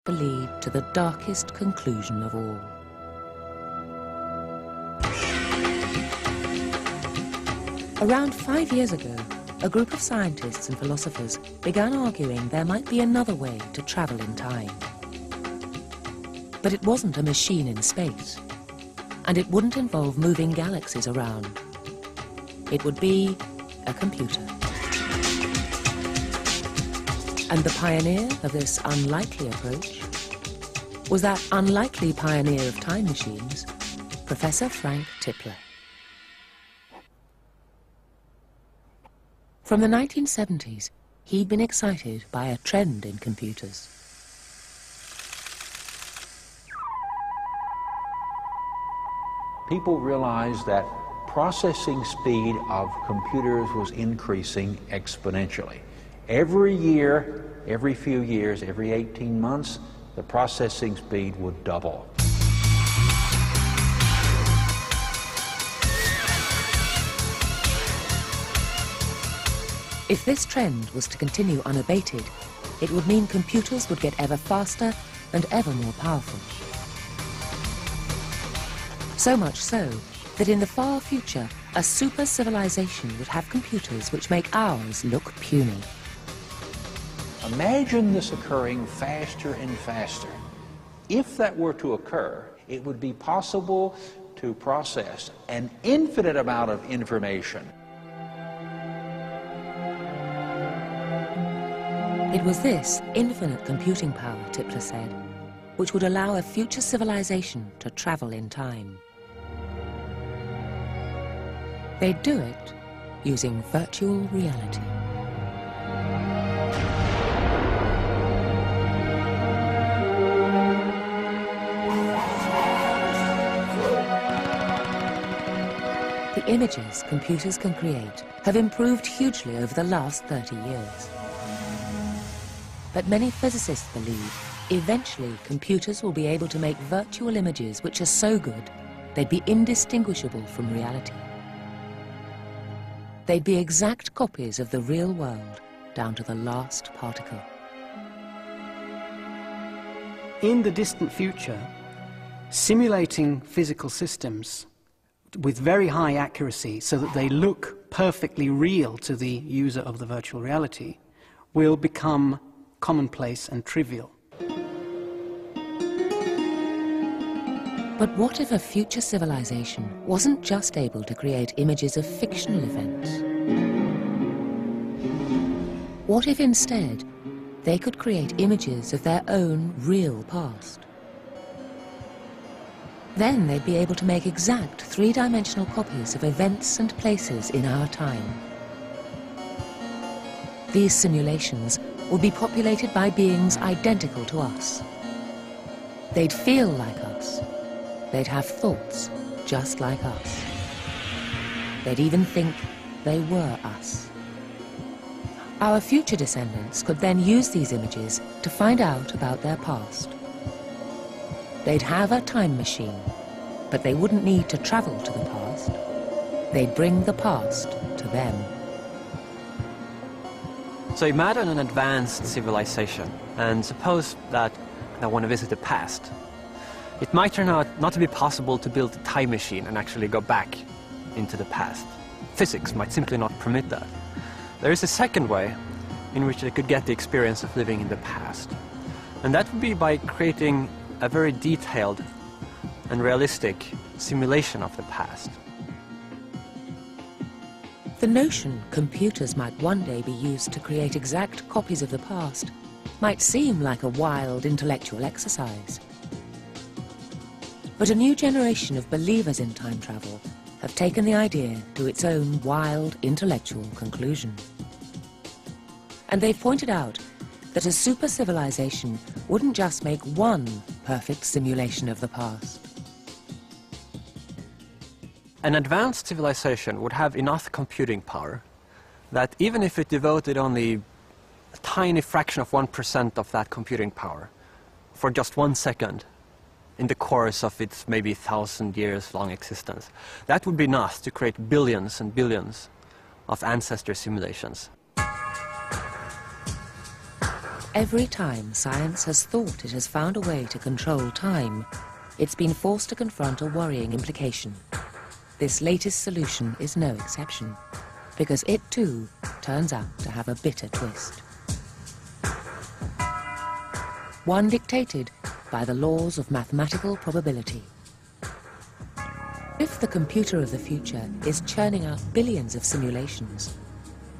to lead to the darkest conclusion of all. Around 5 years ago, a group of scientists and philosophers began arguing there might be another way to travel in time. But it wasn't a machine in space, and it wouldn't involve moving galaxies around. It would be a computer. And the pioneer of this unlikely approach was that unlikely pioneer of time machines, Professor Frank Tipler. From the 1970s, he'd been excited by a trend in computers. People realized that processing speed of computers was increasing exponentially. Every year, every few years, every 18 months, the processing speed would double. If this trend was to continue unabated, it would mean computers would get ever faster and ever more powerful. So much so that in the far future, a super civilization would have computers which make ours look puny. Imagine this occurring faster and faster. If that were to occur, it would be possible to process an infinite amount of information. It was this infinite computing power, Tipler said, which would allow a future civilization to travel in time. They'd do it using virtual reality. The images computers can create have improved hugely over the last 30 years. But many physicists believe eventually computers will be able to make virtual images which are so good they'd be indistinguishable from reality. They'd be exact copies of the real world, down to the last particle. In the distant future, simulating physical systems with very high accuracy so that they look perfectly real to the user of the virtual reality will become commonplace and trivial. But what if a future civilization wasn't just able to create images of fictional events? What if instead they could create images of their own real past? Then they'd be able to make exact three-dimensional copies of events and places in our time. These simulations would be populated by beings identical to us. They'd feel like us. They'd have thoughts just like us. They'd even think they were us. Our future descendants could then use these images to find out about their past. They'd have a time machine, but they wouldn't need to travel to the past. They'd bring the past to them. So imagine an advanced civilization, and suppose that I want to visit the past. It might turn out not to be possible to build a time machine and actually go back into the past. Physics might simply not permit that. There is a second way in which they could get the experience of living in the past. And that would be by creating a very detailed and realistic simulation of the past. The notion computers might one day be used to create exact copies of the past might seem like a wild intellectual exercise. But a new generation of believers in time travel have taken the idea to its own wild intellectual conclusion. And they've pointed out that a super civilization wouldn't just make one perfect simulation of the past. An advanced civilization would have enough computing power that even if it devoted only a tiny fraction of 1% of that computing power for just 1 second in the course of its maybe 1,000 years long existence, that would be enough to create billions and billions of ancestor simulations. Every time science has thought it has found a way to control time, it's been forced to confront a worrying implication. This latest solution is no exception, because it too turns out to have a bitter twist. One dictated by the laws of mathematical probability. If the computer of the future is churning out billions of simulations,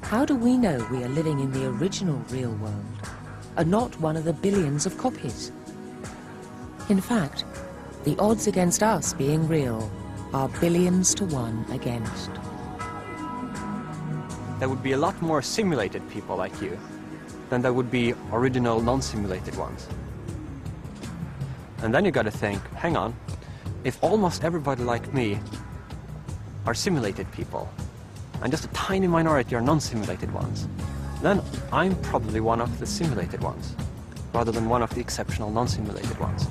how do we know we are living in the original real world, and not one of the billions of copies? In fact, the odds against us being real are billions to 1 against. There would be a lot more simulated people like you than there would be original non-simulated ones. And then you gotta think, hang on, if almost everybody like me are simulated people, and just a tiny minority are non-simulated ones, then I'm probably one of the simulated ones, rather than one of the exceptional non-simulated ones.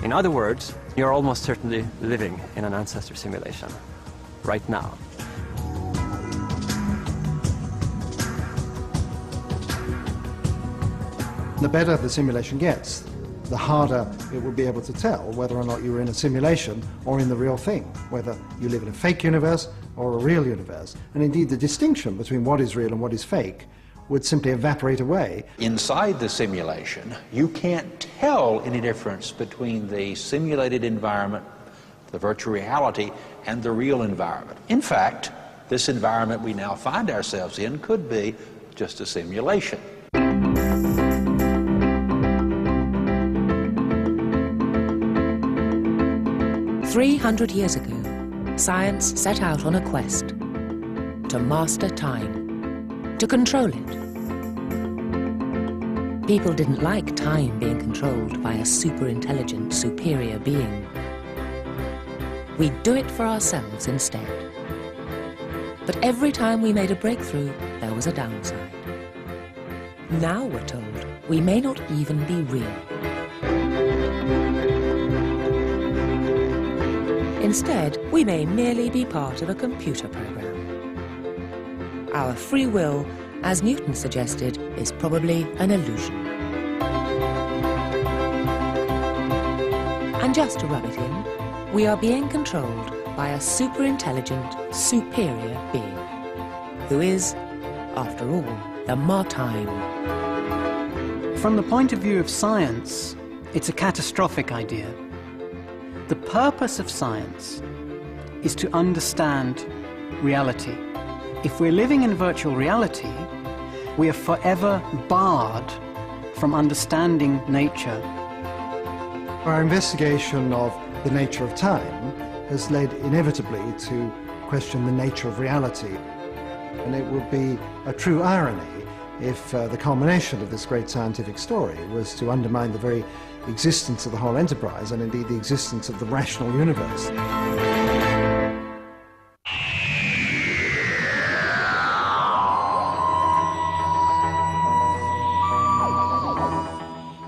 In other words, you're almost certainly living in an ancestor simulation, right now. The better the simulation gets, the harder it will be able to tell whether or not you're in a simulation or in the real thing, whether you live in a fake universe or a real universe. And indeed, the distinction between what is real and what is fake would simply evaporate away. Inside the simulation, you can't tell any difference between the simulated environment, the virtual reality, and the real environment. In fact, this environment we now find ourselves in could be just a simulation. 300 years ago, science set out on a quest to master time, to control it. People didn't like time being controlled by a super-intelligent, superior being. We'd do it for ourselves instead. But every time we made a breakthrough, there was a downside. Now we're told we may not even be real. Instead, we may merely be part of a computer program. Our free will, as Newton suggested, is probably an illusion. And just to rub it in, we are being controlled by a super-intelligent, superior being, who is, after all, the Martime. From the point of view of science, it's a catastrophic idea. The purpose of science is to understand reality. If we're living in virtual reality, we are forever barred from understanding nature. Our investigation of the nature of time has led inevitably to question the nature of reality. And it would be a true irony if the culmination of this great scientific story was to undermine the very existence of the whole enterprise, and indeed the existence of the rational universe.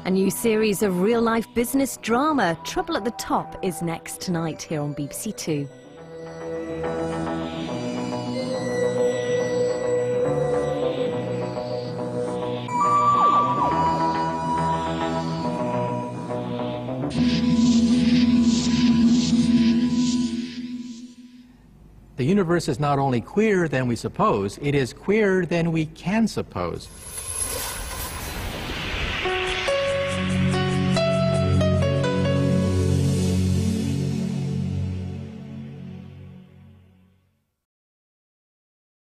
A new series of real-life business drama, Trouble at the Top, is next tonight here on BBC Two. The universe is not only queerer than we suppose, it is queerer than we can suppose.